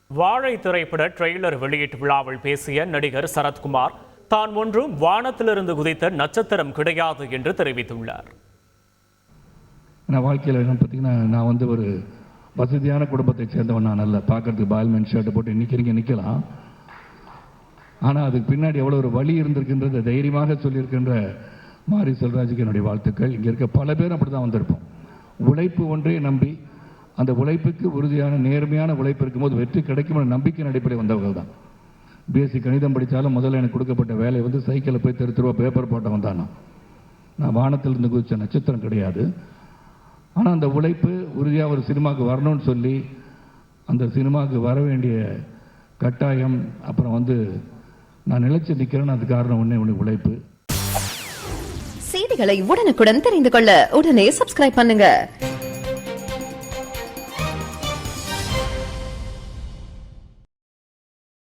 வாழை திரைப்பட ட்ரெய்லர் வெளியீட்டு விழாவில் பேசிய நடிகர் சரத்குமார் தான் ஒன்றும் வானத்திலிருந்து குதித்த நட்சத்திரம் கிடையாது என்று தெரிவித்துள்ளார். நான் வாழ்க்கையில் என்ன பார்த்தீங்கன்னா, நான் ஒரு வசதியான குடும்பத்தை சேர்ந்தவன். நான் நல்ல பார்க்கறதுக்கு பால்மேன் ஷர்ட்டை போட்டு நிற்கலாம். ஆனால் அதுக்கு பின்னாடி எவ்வளோ ஒரு வழி இருந்திருக்கின்றத தைரியமாக சொல்லியிருக்கின்ற மாரி செல்வராஜுக்கு என்னுடைய வாழ்த்துக்கள். இங்கே இருக்க பல பேரும் அப்படி தான் வந்திருப்போம். உழைப்பு ஒன்றே நம்பி அந்த உழைப்புக்கு உறுதியான நேர்மையான உழைப்பு இருக்கும்போது வெற்றி கிடைக்கும் நம்பிக்கை அடிப்படை வந்தவர்கள் தான். பிஎஸ்சி கணிதம் படித்தாலும் முதல்ல எனக்கு கொடுக்கப்பட்ட வேலை சைக்கிளில் போய் தெரு பேப்பர் போட்டவன் தான். நான் வானத்திலிருந்து குதிச்ச நட்சத்திரம் கிடையாது. ஆனால் அந்த உழைப்பு உறுதியாக ஒரு சினிமாவுக்கு வரணும்னு சொல்லி அந்த சினிமாவுக்கு வர வேண்டிய கட்டாயம், அப்புறம் நான் நிலைச்சு நிற்கிறேன்னு அது காரணம் ஒன்று உழைப்பு. செய்திகளை உடனுக்குடன் தெரிந்து கொள்ள உடனே சப்ஸ்கிரைப் பண்ணுங்க.